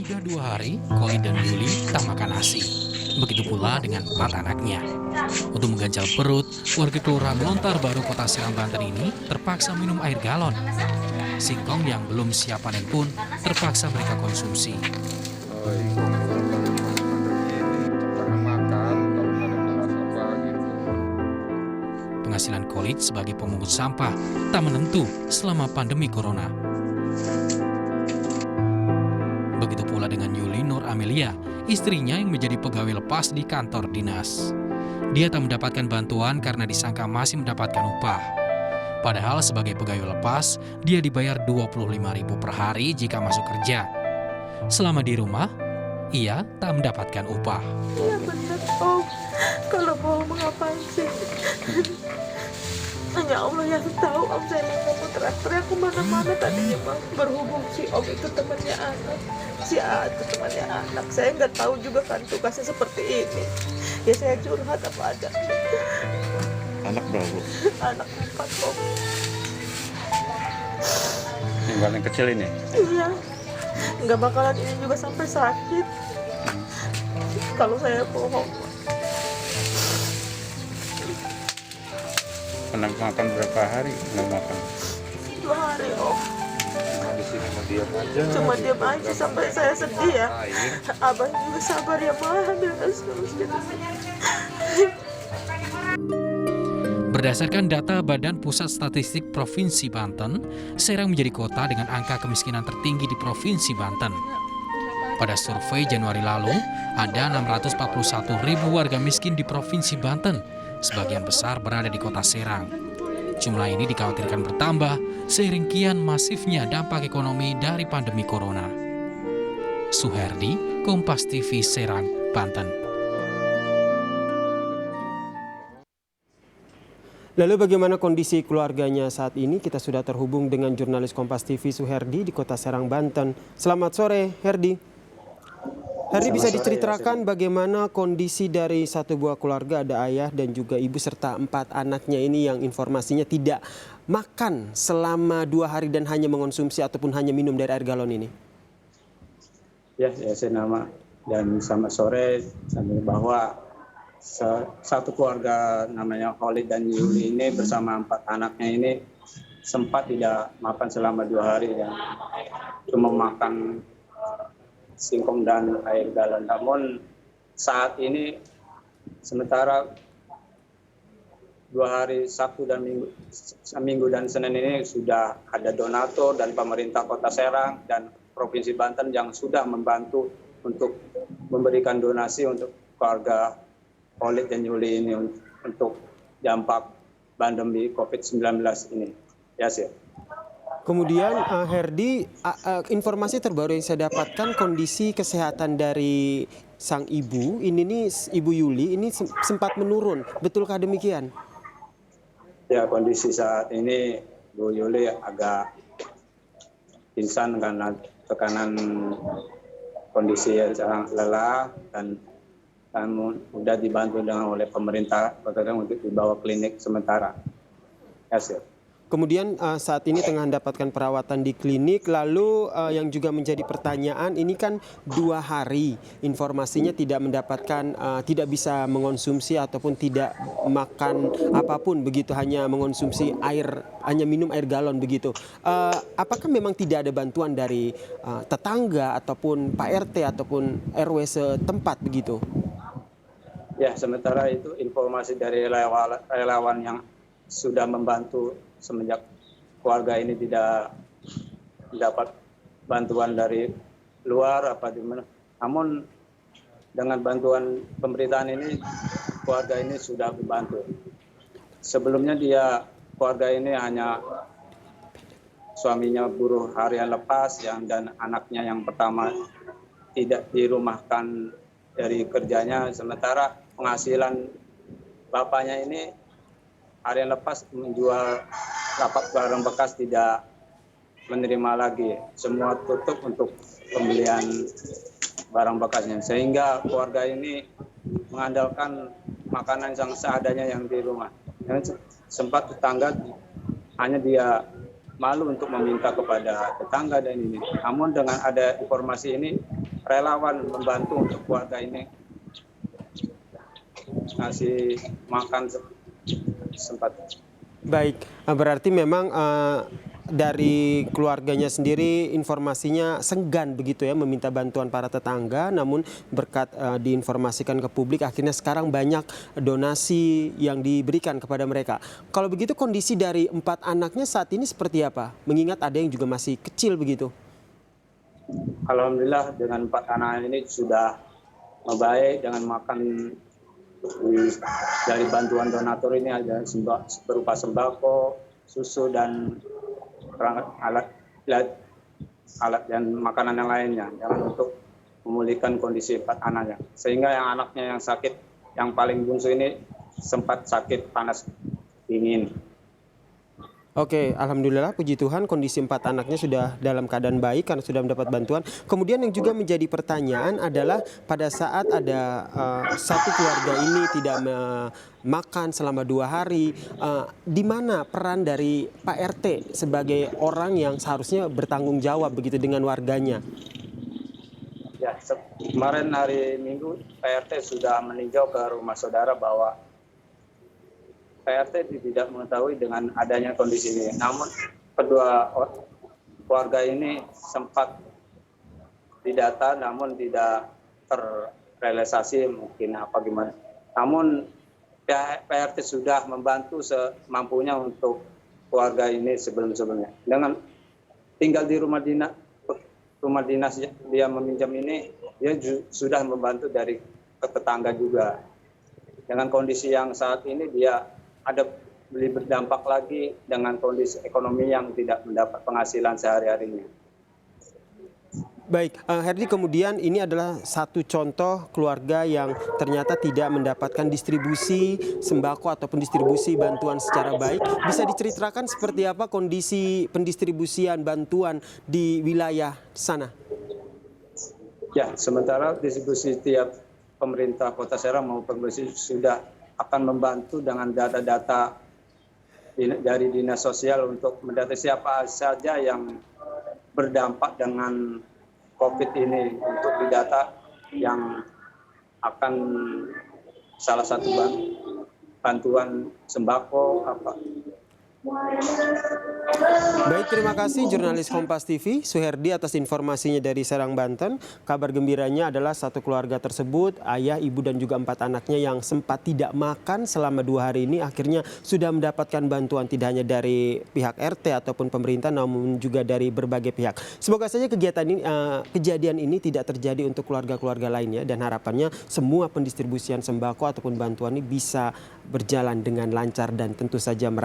Sudah 2 hari, Khalid dan Yuli tak makan nasi. Begitu pula dengan 4 anaknya. Untuk mengganjal perut, warga Kelurahan Lontar Baru Kota Serang, Banten ini terpaksa minum air galon. Singkong yang belum siap panen pun terpaksa mereka konsumsi. Penghasilan Khalid sebagai pemungut sampah tak menentu selama pandemi corona. Begitu pula dengan Yuli Nur Amelia, istrinya yang menjadi pegawai lepas di kantor dinas. Dia tak mendapatkan bantuan karena disangka masih mendapatkan upah. Padahal sebagai pegawai lepas, dia dibayar Rp25.000 per hari jika masuk kerja. Selama di rumah, ia tak mendapatkan upah. Iya benar Om, kalau bohong mengapa sih? Hanya Allah yang tahu Om, saya mau teriak-teriak kemana-mana tadinya Bang. Berhubung si Om itu temannya anak, si A itu temannya anak. Saya nggak tahu juga kan tugasnya seperti ini. Ya saya curhat apa adanya. Anak berapa? Anak 4 Om. Yang paling kecil ini? Iya, nggak bakalan ini juga sampai sakit. Kalau saya bohong. Pernah makan berapa hari? Nggak makan? 2 hari Om. Di sini mau diam aja. Cuma diam aja sampai saya sedih ya. Abang juga sabar ya Bang, dan seterusnya. Berdasarkan data Badan Pusat Statistik Provinsi Banten, Serang menjadi kota dengan angka kemiskinan tertinggi di Provinsi Banten. Pada survei Januari lalu, ada 641.000 warga miskin di Provinsi Banten, sebagian besar berada di kota Serang. Jumlah ini dikhawatirkan bertambah seiring kian masifnya dampak ekonomi dari pandemi corona. Suherdi, Kompas TV Serang, Banten. Lalu bagaimana kondisi keluarganya saat ini? Kita sudah terhubung dengan jurnalis Kompas TV Suherdi di Kota Serang, Banten. Selamat sore, Herdi. Herdi, bisa diceritakan bagaimana kondisi dari satu buah keluarga, ada ayah dan juga ibu serta 4 anaknya ini yang informasinya tidak makan selama 2 hari dan hanya mengonsumsi ataupun hanya minum dari air galon ini? Ya, saya nama dan selamat sore. Sambil bahwa satu keluarga namanya Khalid dan Yuli ini bersama 4 anaknya ini sempat tidak makan selama 2 hari dan cuma makan singkong dan air galon. Namun saat ini sementara 2 hari Sabtu dan Minggu dan Senin ini sudah ada donatur dan pemerintah Kota Serang dan Provinsi Banten yang sudah membantu untuk memberikan donasi untuk keluarga Khalid dan Yuli ini untuk dampak pandemi COVID-19 ini. Ya sih. Kemudian Herdi, informasi terbaru yang saya dapatkan kondisi kesehatan dari sang ibu ini nih, Ibu Yuli ini sempat menurun. Betulkah demikian? Ya, kondisi saat ini Bu Yuli agak pingsan karena tekanan kondisi yang sangat lelah dan sudah dibantu oleh pemerintah Kota Serang untuk dibawa klinik sementara. Ya, sih. Kemudian saat ini tengah mendapatkan perawatan di klinik. Lalu yang juga menjadi pertanyaan, ini kan 2 hari informasinya tidak mendapatkan, tidak bisa mengonsumsi ataupun tidak makan apapun begitu, hanya mengonsumsi air, hanya minum air galon begitu. Apakah memang tidak ada bantuan dari tetangga ataupun Pak RT ataupun RW setempat begitu? Ya, sementara itu informasi dari relawan yang sudah membantu semenjak keluarga ini tidak dapat bantuan dari luar apa di mana. Namun dengan bantuan pemerintahan ini keluarga ini sudah membantu. Sebelumnya keluarga ini hanya suaminya buruh harian lepas dan anaknya yang pertama tidak dirumahkan dari kerjanya, sementara penghasilan bapaknya ini harian lepas menjual lapak barang bekas tidak menerima lagi. Semua tutup untuk pembelian barang bekasnya. Sehingga keluarga ini mengandalkan makanan yang seadanya yang di rumah. Dan sempat tetangga hanya dia malu untuk meminta kepada tetangga dan ini. Namun dengan ada informasi ini, relawan membantu untuk keluarga ini ngasih makan sempat. Baik, berarti memang dari keluarganya sendiri informasinya segan begitu ya meminta bantuan para tetangga, namun berkat diinformasikan ke publik akhirnya sekarang banyak donasi yang diberikan kepada mereka. Kalau begitu kondisi dari 4 anaknya saat ini seperti apa? Mengingat ada yang juga masih kecil begitu. Alhamdulillah dengan 4 anak ini sudah membaik dengan makan dari bantuan donatur ini ada berupa sembako, susu dan alat dan makanan yang lainnya untuk memulihkan kondisi 4 anaknya. Sehingga yang anaknya yang sakit, yang paling bungsu ini sempat sakit panas dingin. Oke, alhamdulillah puji Tuhan kondisi 4 anaknya sudah dalam keadaan baik karena sudah mendapat bantuan. Kemudian yang juga menjadi pertanyaan adalah pada saat ada satu keluarga ini tidak makan selama 2 hari, di mana peran dari Pak RT sebagai orang yang seharusnya bertanggung jawab begitu dengan warganya? Ya, kemarin hari Minggu Pak RT sudah meninjau ke rumah saudara bahwa Pak RT tidak mengetahui dengan adanya kondisi ini. Namun kedua keluarga ini sempat didata namun tidak terrealisasi mungkin apa gimana. Namun Pak RT sudah membantu semampunya untuk keluarga ini sebelum-sebelumnya. Dengan tinggal di rumah dinas dia meminjam ini, dia sudah membantu dari tetangga juga. Dengan kondisi yang saat ini dia ada berdampak lagi dengan kondisi ekonomi yang tidak mendapat penghasilan sehari-harinya. Baik, Herdi, kemudian ini adalah satu contoh keluarga yang ternyata tidak mendapatkan distribusi sembako ataupun distribusi bantuan secara baik. Bisa diceritakan seperti apa kondisi pendistribusian bantuan di wilayah sana? Ya, sementara distribusi tiap pemerintah Kota Serang maupun provinsi sudah akan membantu dengan data-data dari Dinas Sosial untuk mendata siapa saja yang berdampak dengan COVID ini untuk didata yang akan salah satu bantuan sembako apa. Baik, terima kasih jurnalis Kompas TV Suherdi atas informasinya dari Serang, Banten. Kabar gembiranya adalah satu keluarga tersebut, ayah, ibu dan juga 4 anaknya yang sempat tidak makan selama 2 hari ini akhirnya sudah mendapatkan bantuan tidak hanya dari pihak RT ataupun pemerintah namun juga dari berbagai pihak. Semoga saja kejadian ini tidak terjadi untuk keluarga-keluarga lainnya dan harapannya semua pendistribusian sembako ataupun bantuan ini bisa berjalan dengan lancar dan tentu saja